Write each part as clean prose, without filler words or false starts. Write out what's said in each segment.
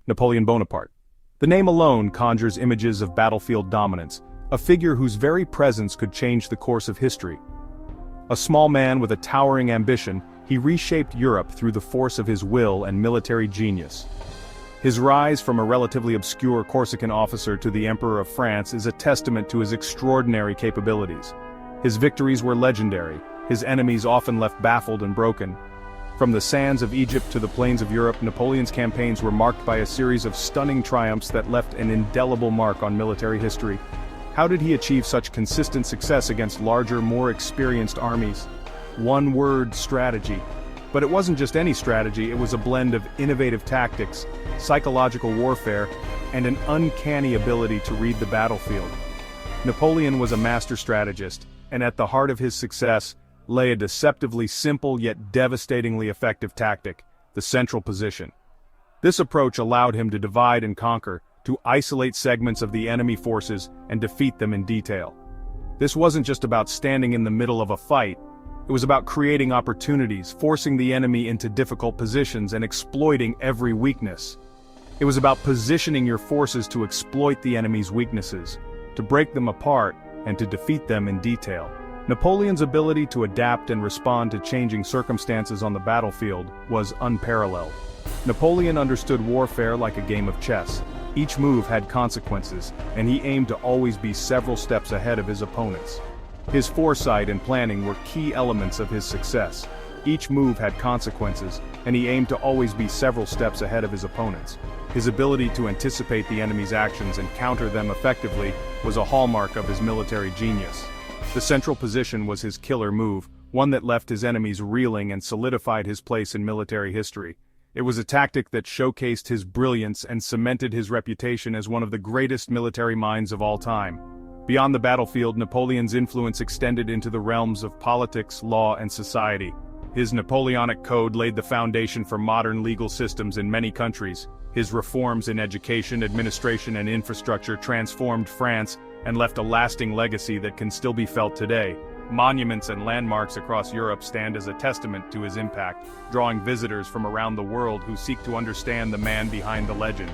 Napoleon Bonaparte. The name alone conjures images of battlefield dominance, a figure whose very presence could change the course of history. A small man with a towering ambition, he reshaped Europe through the force of his will and military genius. His rise from a relatively obscure Corsican officer to the Emperor of France is a testament to his extraordinary capabilities. His victories were legendary, his enemies often left baffled and broken. From the sands of Egypt to the plains of Europe, Napoleon's campaigns were marked by a series of stunning triumphs that left an indelible mark on military history. How did he achieve such consistent success against larger, more experienced armies? One word: strategy. But it wasn't just any strategy, it was a blend of innovative tactics, psychological warfare, and an uncanny ability to read the battlefield. Napoleon was a master strategist, and at the heart of his success lay a deceptively simple yet devastatingly effective tactic: the central position. This approach allowed him to divide and conquer, to isolate segments of the enemy forces and defeat them in detail. This wasn't just about standing in the middle of a fight. It was about creating opportunities, forcing the enemy into difficult positions, and exploiting every weakness. It was about positioning your forces to exploit the enemy's weaknesses, to break them apart, and to defeat them in detail. Napoleon's ability to adapt and respond to changing circumstances on the battlefield was unparalleled. Napoleon understood warfare like a game of chess. Each move had consequences, and he aimed to always be several steps ahead of his opponents. His foresight and planning were key elements of his success. Each move had consequences, and he aimed to always be several steps ahead of his opponents. His ability to anticipate the enemy's actions and counter them effectively was a hallmark of his military genius. The central position was his killer move, one that left his enemies reeling and solidified his place in military history. It was a tactic that showcased his brilliance and cemented his reputation as one of the greatest military minds of all time. Beyond the battlefield, Napoleon's influence extended into the realms of politics, law, and society. His Napoleonic Code laid the foundation for modern legal systems in many countries. His reforms in education, administration, and infrastructure transformed France and left a lasting legacy that can still be felt today. Monuments and landmarks across Europe stand as a testament to his impact, drawing visitors from around the world who seek to understand the man behind the legend.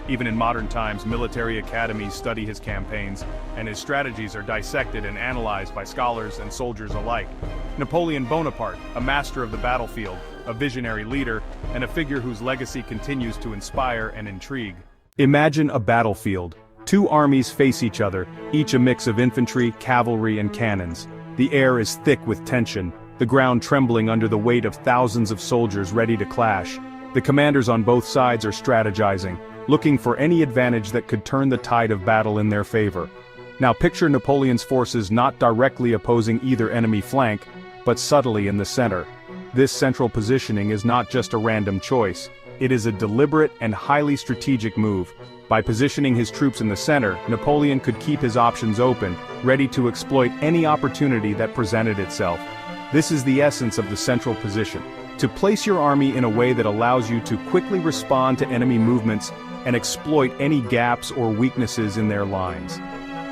Even in modern times, military academies study his campaigns, and his strategies are dissected and analyzed by scholars and soldiers alike. Napoleon Bonaparte, a master of the battlefield, a visionary leader, and a figure whose legacy continues to inspire and intrigue. Imagine a battlefield. Two armies face each other, each a mix of infantry, cavalry, and cannons. The air is thick with tension, the ground trembling under the weight of thousands of soldiers ready to clash. The commanders on both sides are strategizing, looking for any advantage that could turn the tide of battle in their favor. Now picture Napoleon's forces not directly opposing either enemy flank, but subtly in the center. This central positioning is not just a random choice. It is a deliberate and highly strategic move. By positioning his troops in the center, Napoleon could keep his options open, ready to exploit any opportunity that presented itself. This is the essence of the central position: to place your army in a way that allows you to quickly respond to enemy movements and exploit any gaps or weaknesses in their lines.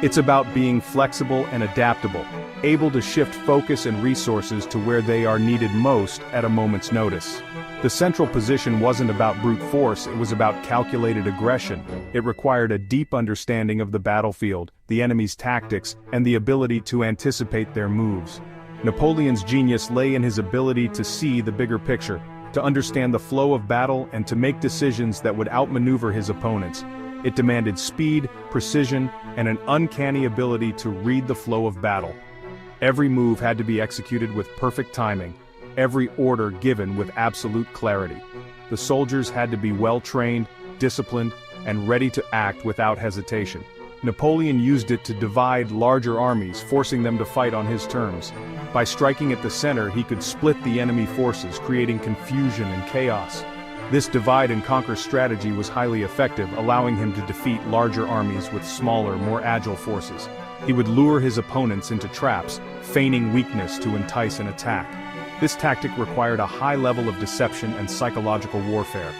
It's about being flexible and adaptable, able to shift focus and resources to where they are needed most at a moment's notice. The central position wasn't about brute force, it was about calculated aggression. It required a deep understanding of the battlefield, the enemy's tactics, and the ability to anticipate their moves. Napoleon's genius lay in his ability to see the bigger picture, to understand the flow of battle, and to make decisions that would outmaneuver his opponents. It demanded speed, precision, and an uncanny ability to read the flow of battle. Every move had to be executed with perfect timing, every order given with absolute clarity. The soldiers had to be well-trained, disciplined, and ready to act without hesitation. Napoleon used it to divide larger armies, forcing them to fight on his terms. By striking at the center, he could split the enemy forces, creating confusion and chaos. This divide-and-conquer strategy was highly effective, allowing him to defeat larger armies with smaller, more agile forces. He would lure his opponents into traps, feigning weakness to entice an attack. This tactic required a high level of deception and psychological warfare.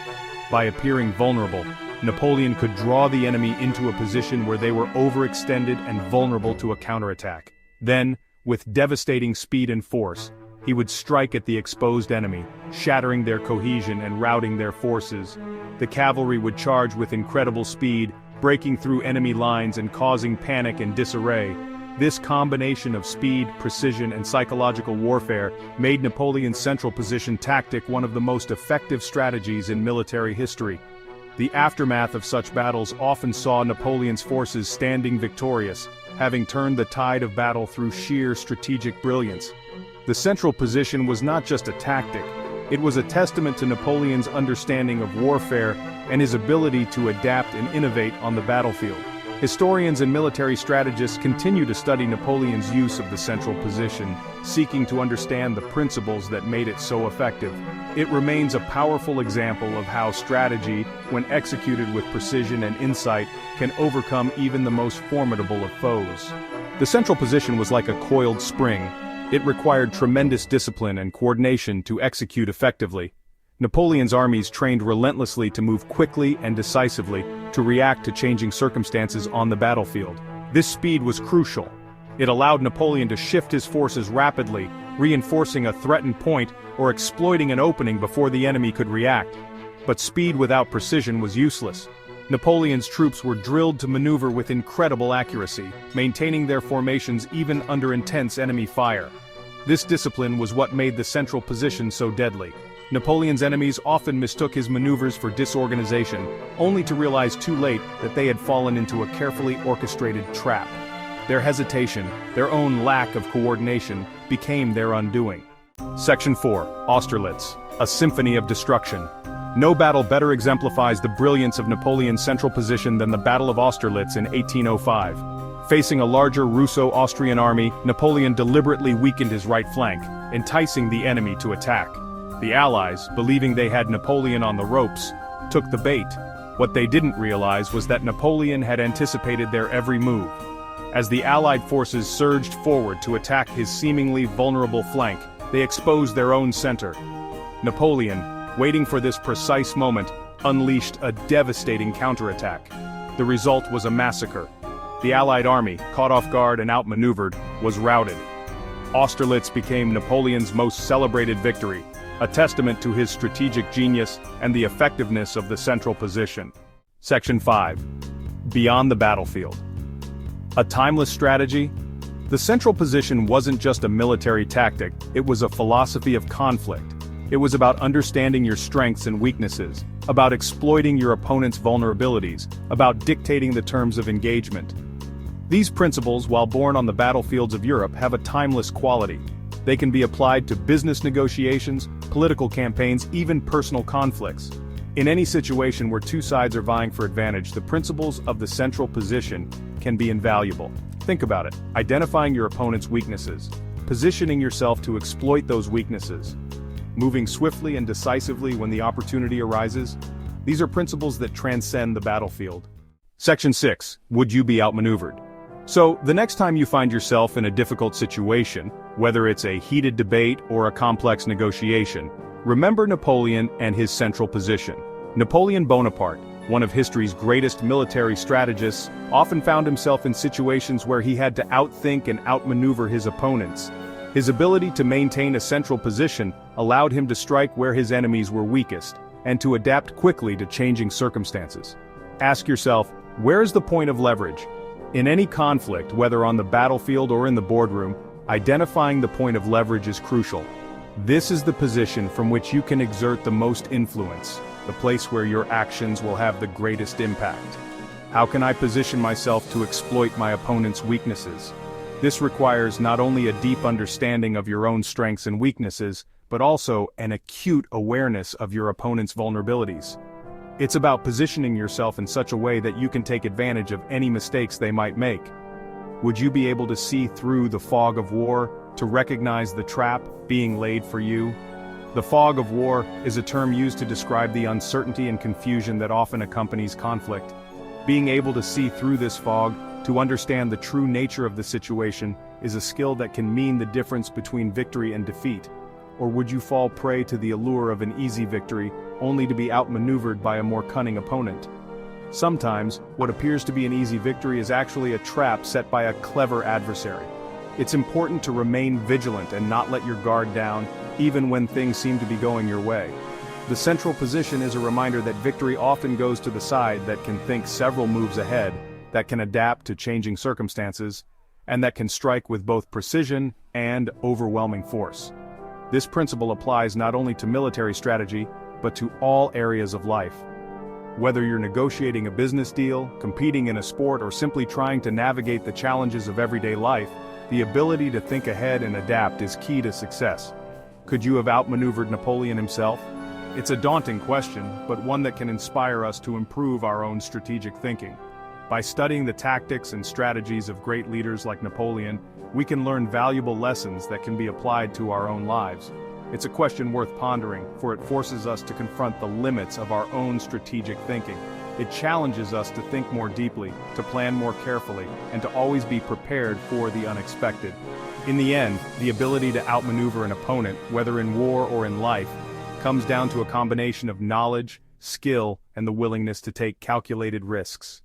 By appearing vulnerable, Napoleon could draw the enemy into a position where they were overextended and vulnerable to a counterattack. Then, with devastating speed and force, He would strike at the exposed enemy, shattering their cohesion and routing their forces. The cavalry would charge with incredible speed, breaking through enemy lines and causing panic and disarray. This combination of speed, precision, and psychological warfare made Napoleon's central position tactic one of the most effective strategies in military history. The aftermath of such battles often saw Napoleon's forces standing victorious, having turned the tide of battle through sheer strategic brilliance. The central position was not just a tactic, it was a testament to Napoleon's understanding of warfare and his ability to adapt and innovate on the battlefield. Historians and military strategists continue to study Napoleon's use of the central position, seeking to understand the principles that made it so effective. It remains a powerful example of how strategy, when executed with precision and insight, can overcome even the most formidable of foes. The central position was like a coiled spring. It required tremendous discipline and coordination to execute effectively. Napoleon's armies trained relentlessly to move quickly and decisively, to react to changing circumstances on the battlefield. This speed was crucial. It allowed Napoleon to shift his forces rapidly, reinforcing a threatened point or exploiting an opening before the enemy could react. But speed without precision was useless. Napoleon's troops were drilled to maneuver with incredible accuracy, maintaining their formations even under intense enemy fire. This discipline was what made the central position so deadly. Napoleon's enemies often mistook his maneuvers for disorganization, only to realize too late that they had fallen into a carefully orchestrated trap. Their hesitation, their own lack of coordination, became their undoing. Section 4. Austerlitz, a symphony of destruction. No battle better exemplifies the brilliance of Napoleon's central position than the Battle of Austerlitz in 1805. Facing a larger Russo-Austrian army, Napoleon deliberately weakened his right flank, enticing the enemy to attack. The Allies, believing they had Napoleon on the ropes, took the bait. What they didn't realize was that Napoleon had anticipated their every move. As the Allied forces surged forward to attack his seemingly vulnerable flank, they exposed their own center. Napoleon, waiting for this precise moment, unleashed a devastating counterattack. The result was a massacre. The Allied army, caught off guard and outmaneuvered, was routed. Austerlitz became Napoleon's most celebrated victory, a testament to his strategic genius and the effectiveness of the central position. Section 5. Beyond the battlefield. A timeless strategy? The central position wasn't just a military tactic, it was a philosophy of conflict. It was about understanding your strengths and weaknesses, about exploiting your opponent's vulnerabilities, about dictating the terms of engagement. These principles, while born on the battlefields of Europe, have a timeless quality. They can be applied to business negotiations, political campaigns, even personal conflicts. In any situation where two sides are vying for advantage, the principles of the central position can be invaluable. Think about it: identifying your opponent's weaknesses, positioning yourself to exploit those weaknesses, moving swiftly and decisively when the opportunity arises. These are principles that transcend the battlefield. Section 6. Would you be outmaneuvered? So, the next time you find yourself in a difficult situation, whether it's a heated debate or a complex negotiation, remember Napoleon and his central position. Napoleon Bonaparte, one of history's greatest military strategists, often found himself in situations where he had to outthink and outmaneuver his opponents. His ability to maintain a central position allowed him to strike where his enemies were weakest, and to adapt quickly to changing circumstances. Ask yourself, where is the point of leverage? In any conflict, whether on the battlefield or in the boardroom, identifying the point of leverage is crucial. This is the position from which you can exert the most influence, the place where your actions will have the greatest impact. How can I position myself to exploit my opponent's weaknesses? This requires not only a deep understanding of your own strengths and weaknesses, but also an acute awareness of your opponent's vulnerabilities. It's about positioning yourself in such a way that you can take advantage of any mistakes they might make. Would you be able to see through the fog of war, to recognize the trap being laid for you? The fog of war is a term used to describe the uncertainty and confusion that often accompanies conflict. Being able to see through this fog, to understand the true nature of the situation, is a skill that can mean the difference between victory and defeat. Or would you fall prey to the allure of an easy victory, only to be outmaneuvered by a more cunning opponent? Sometimes, what appears to be an easy victory is actually a trap set by a clever adversary. It's important to remain vigilant and not let your guard down, even when things seem to be going your way. The central position is a reminder that victory often goes to the side that can think several moves ahead, that can adapt to changing circumstances, and that can strike with both precision and overwhelming force. This principle applies not only to military strategy, but to all areas of life. Whether you're negotiating a business deal, competing in a sport, or simply trying to navigate the challenges of everyday life, the ability to think ahead and adapt is key to success. Could you have outmaneuvered Napoleon himself? It's a daunting question, but one that can inspire us to improve our own strategic thinking. By studying the tactics and strategies of great leaders like Napoleon, we can learn valuable lessons that can be applied to our own lives. It's a question worth pondering, for it forces us to confront the limits of our own strategic thinking. It challenges us to think more deeply, to plan more carefully, and to always be prepared for the unexpected. In the end, the ability to outmaneuver an opponent, whether in war or in life, comes down to a combination of knowledge, skill, and the willingness to take calculated risks.